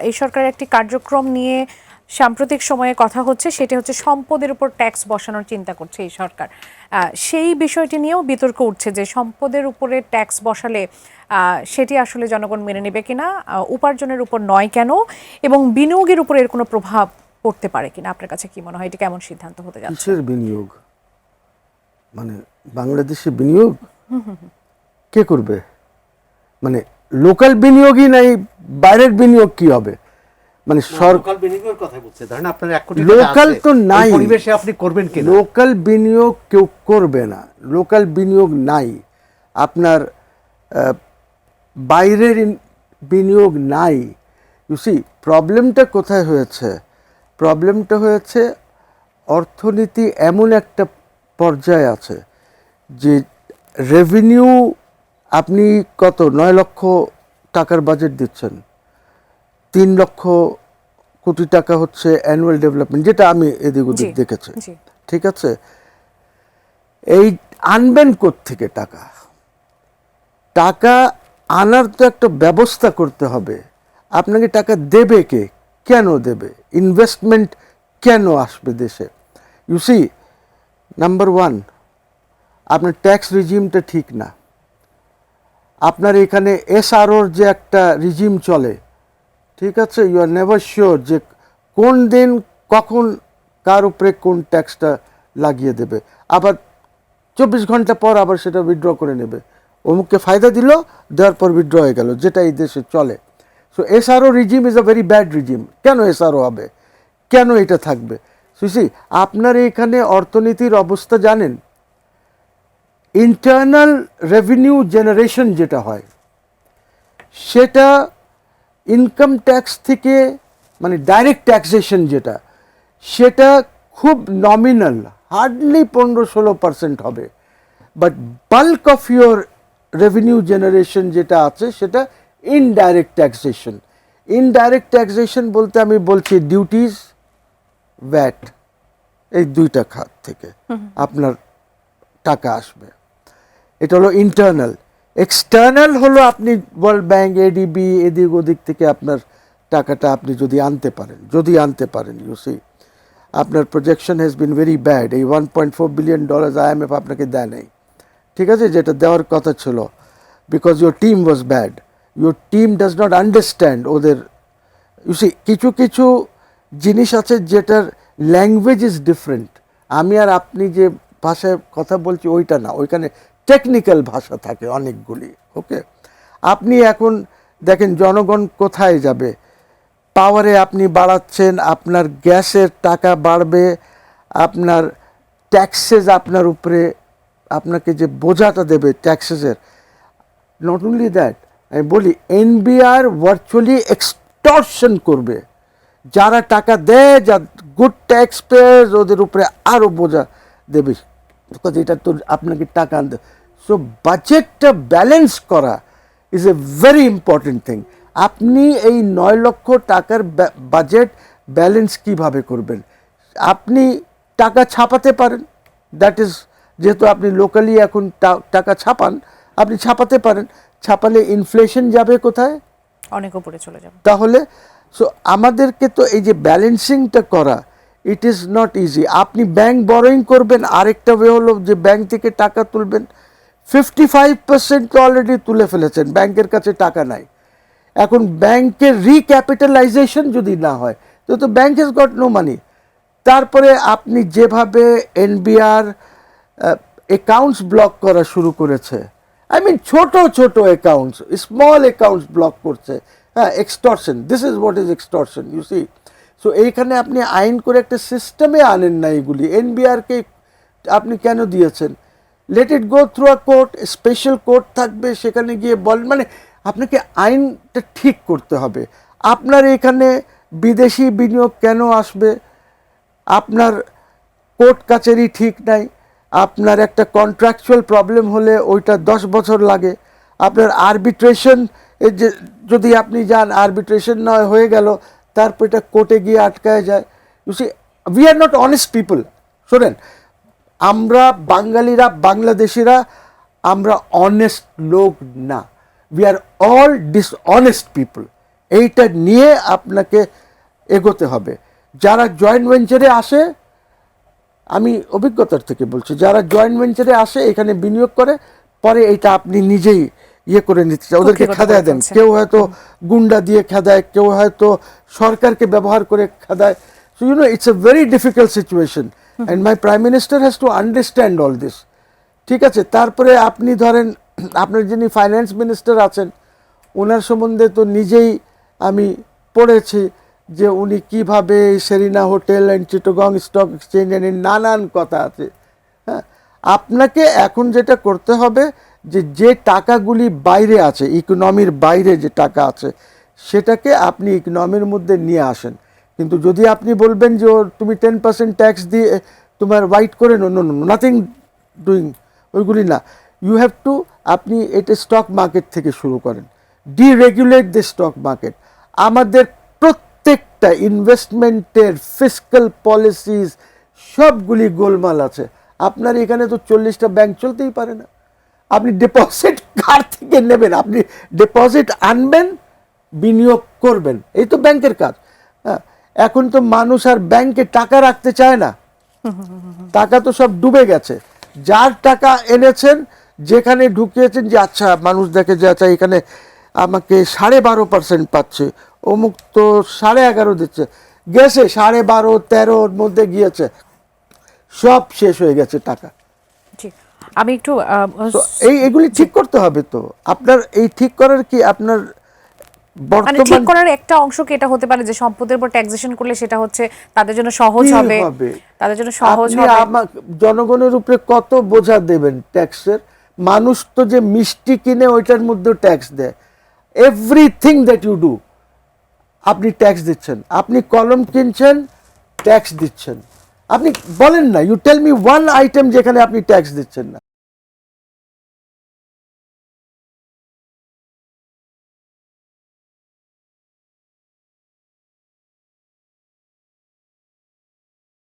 এই সরকারের একটি কার্যক্রম নিয়ে সাম্প্রতিক সময়ে কথা হচ্ছে, সেটি হচ্ছে সম্পদের উপর ট্যাক্স বসানোর চিন্তা করছে এই সরকার। সেই বিষয়টি নিয়েও বিতর্ক উঠছে যে সম্পদের উপরে ট্যাক্স বসালে সেটি আসলে জনগণ মেনে নেবে কিনা, উপার্জনের উপর নয় কেন, এবং বিনিয়োগের উপর এর কোনো প্রভাব পড়তে পারে কিনা। আপনার কাছে কি মনে হয় এটি কেমন সিদ্ধান্ত হতে যাচ্ছে? কিসের বিনিয়োগ? মানে বাংলাদেশে বিনিয়োগ কে করবে? মানে লোকাল বিনিয়োগই নাই, বাইরের বিনিয়োগ কি হবে? মানে সরকার বিনিয়োগের কথা বলছে, ধরেন আপনার 1 কোটি টাকা লোকাল তো নাই, পরিবেশে আপনি করবেন কি? লোকাল বিনিয়োগ কেউ করবে না, লোকাল বিনিয়োগ নাই, আপনার বাইরের বিনিয়োগ নাই। ইউ সি প্রবলেমটা কোথায় হয়েছে? প্রবলেমটা হয়েছে অর্থনীতি এমন একটা পর্যায়ে আছে যে রেভিনিউ, আপনি কত 9 লক্ষ টাকার বাজেট দিচ্ছেন, 3 লক্ষ কোটি টাকা হচ্ছে অ্যানুয়াল ডেভেলপমেন্ট, যেটা আমি এদিক ওদিক দেখেছি, ঠিক আছে? এই আনবেন কোত্থেকে টাকা? টাকা আনার তো একটা ব্যবস্থা করতে হবে। আপনাকে টাকা দেবে কে? কেন দেবে? ইনভেস্টমেন্ট কেন আসবে দেশে? ইউ সি, নাম্বার 1, আপনার ট্যাক্স রিজিমটা ঠিক না। আপনার এখানে এসআরওর যে একটা রিজিম চলে, ঠিক আছে, ইউ আর নেভার শিওর যে কোন দিন কখন কার উপরে কোন ট্যাক্সটা লাগিয়ে দেবে, আবার 24 ঘন্টা পর আবার সেটা উইথড্র করে নেবে। অমুককে ফায়দা দিল, দেওয়ার পর উইথড্র হয়ে গেল, যেটা এই দেশে চলে। So SRO regime is a very bad regime. কেন এসআরও হবে? কেন এটা থাকবে? সুসি, আপনার এখানে অর্থনীতির অবস্থা জানেন? ইন্টারনাল রেভিনিউ জেনারেশন যেটা হয়, সেটা ইনকাম ট্যাক্স থেকে, মানে ডাইরেক্ট ট্যাক্সেশন যেটা, সেটা খুব নমিনাল, হার্ডলি 15-16% হবে। But bulk of your revenue generation যেটা আছে, সেটা ইনডাইরেক্ট ট্যাক্সেশন। ইনডাইরেক্ট ট্যাক্সেশন বলতে আমি বলছি ডিউটিস, ভ্যাট, এই 2টা খাত থেকে আপনার টাকা আসবে। এটা হলো ইন্টারনাল। এক্সটার্নাল হলো আপনি ওয়ার্ল্ড ব্যাংক, এডিবি, এদিক ওদিক থেকে আপনার টাকাটা আপনি যদি আনতে পারেন, ইউ সি আপনার projection has been very bad. এই $1.4 বিলিয়ন IMF আপনাকে দেয় নাই, ঠিক আছে, যেটা দেওয়ার কথা ছিল, because your team was bad. Your team does not understand ওদের। ইউ সি কিছু কিছু জিনিস আছে যেটার ল্যাঙ্গুয়েজ ইজ ডিফারেন্ট। আমি আর আপনি যে ভাষায় কথা বলছি ওইটা না, ওইখানে টেকনিক্যাল ভাষা থাকে অনেকগুলি। ওকে, আপনি এখন দেখেন জনগণ কোথায় যাবে? পাওয়ারে আপনি বাড়াচ্ছেন, আপনার গ্যাসের টাকা বাড়বে, আপনার ট্যাক্সেস, আপনার উপরে আপনাকে যে বোঝাটা দেবে ট্যাক্সেসের, নট অনলি দ্যাট, আমি বলি এনবিআর ভার্চুয়ালি এক্সটর্শন করবে। যারা টাকা দেয়, যা গুড ট্যাক্স পেয়ার্স, ওদের উপরে আরও বোঝা দেবে, এটা তো আপনাকে টাকা আনতে। সো বাজেটটা ব্যালেন্স করা is a very important thing. আপনি এই 9 লক্ষ টাকার বাজেট ব্যালেন্স কিভাবে করবেন? আপনি টাকা ছাপাতে পারেন, দ্যাট ইজ, যেহেতু আপনি লোকালি এখন টাকা ছাপান, আপনি ছাপাতে পারেন। ছাপালে ইনফ্লেশন যাবে কোথায়? অনেক উপরে চলে যাবে। তাহলে সো আমাদেরকে তো এই যে ব্যালেন্সিংটা করা, ইট ইজ নট ইজি। আপনি ব্যাংক বরোয়িং করবেন, আরেকটা ওয়ে হলো যে ব্যাংক থেকে টাকা তুলবেন। 55% অলরেডি তুলে ফেলেছেন, ব্যাংকের কাছে টাকা নাই। এখন ব্যাংকের রিক্যাপিটালাইজেশন যদি না হয়, তো bank has got no money. তারপরে আপনি যেভাবে এনবিআর অ্যাকাউন্টস ব্লক করা শুরু করেছে, আই মিন ছোট ছোট অ্যাকাউন্টস, স্মল অ্যাকাউন্টস ব্লক করছে, হ্যাঁ, extortion, this is what is extortion, you see. So এইখানে আপনি আইন করে একটা সিস্টেমে আনেন না এগুলি। এনবিআরকে আপনি কেন দিয়েছেন? Let it go through a court, special court থাকবে, সেখানে গিয়ে বলেন, মানে আপনাকে আইনটা ঠিক করতে হবে। আপনার এখানে বিদেশি বিনিয়োগ কেন আসবে? আপনার কোর্ট কাছারি ঠিক নাই, আপনার একটা কন্ট্রাকচুয়াল প্রবলেম হলে ওইটা 10 বছর লাগে। আপনার আরবিট্রেশন, যে যদি আপনি যান, আরবিট্রেশন নয় হয়ে গেল, তারপর এটা কোর্টে গিয়ে আটকায় যায়। You see, we are not honest people. শোনেন, আমরা বাঙালিরা, বাংলাদেশিরা, আমরা অনেস্ট লোক না। We are all dishonest people. এইটা নিয়ে আপনাকে এগোতে হবে। যারা জয়েন্ট ভেঞ্চারে আসে, আমি অভিজ্ঞতার থেকে বলছি, যারা জয়েন্ট ভেঞ্চারে আসে এখানে বিনিয়োগ করে, পরে এটা আপনি নিজেই ইয়ে করে নিতে চান, ওদেরকে কক্ষিগত খেদায় করে দেন। ফেলছে। কেউ হয়তো গুন্ডা দিয়ে খেদায়, কেউ হয়তো সরকারকে ব্যবহার করে খেদায়। So you know it's a very difficult situation and my prime minister has to understand all this. ঠিক আছে, তারপরে আপনি ধরেন আপনার যিনি ফাইন্যান্স মিনিস্টার আছেন, ওনার সম্বন্ধে তো নিজেই আমি পড়েছি যে উনি কিভাবে Serena hotel and Chittagong stock exchange নানান কথা আছে। হ্যাঁ, আপনাকে এখন যেটা করতে হবে যে যে টাকাগুলি বাইরে আছে, ইকোনমির বাইরে যে টাকা আছে, সেটাকে আপনি ইকোনমির মধ্যে নিয়ে আসেন। কিন্তু যদি আপনি বলবেন যে তুমি 10% ট্যাক্স দিয়ে তোমার হোয়াইট করে no no no nothing doing, ওইগুলি না। ইউ হ্যাভ টু, আপনি এটা স্টক মার্কেট থেকে শুরু করেন, ডিরেগুলেট দ্য স্টক মার্কেট। আমাদের প্রত্যেকটা ইনভেস্টমেন্টের ফিসক্যাল পলিসিস সবগুলি গোলমাল আছে। আপনার এখানে তো 40টা ব্যাংক চলতেই পারে না। আপনি ডিপোজিট কার থেকে নেবেন? আপনি ডিপোজিট আনবেন, বিনিয়োগ করবেন, এই তো ব্যাংকের কাজ। হ্যাঁ, এখন তো মানুষ আর ব্যাংকে টাকা রাখতে চায় না, টাকা তো সব ডুবে গেছে। যার টাকা এনেছেন, যেখানে ঢুকিয়েছেন যে আচ্ছা মানুষ দেখে যে আচ্ছা এখানে আমাকে 12.5% পাচ্ছে, অমুক তো 11.5 দিচ্ছে, গেছে 12.5 13 মধ্যে গিয়েছে, সব শেষ হয়ে গেছে টাকা। জি, আমি একটু তো এইগুলি ঠিক করতে হবে। তো আপনার এই ঠিক করার কি আপনার মানে ঠিক বর্তমান করার একটা অংশ কি এটা হতে পারে যে সম্পদের উপর ট্যাক্সেশন করলে সেটা হচ্ছে তাদের জন্য সহজ কি হবে, হবে? তাদের জন্য সহজ আপনি হবে। জনগণের উপরে কত বোঝা দেবেন ট্যাক্সের? মানুষ তো যে মিষ্টি কিনে ওইটার মধ্যে ট্যাক্স দেয়। এভরিথিং দ্যাট ইউ ডু আপনি ট্যাক্স দিচ্ছেন। আপনি কলম কিনছেন, ট্যাক্স দিচ্ছেন। আপনি বলেন না, you tell me one item যেখানে আপনি ট্যাক্স দিচ্ছেন না।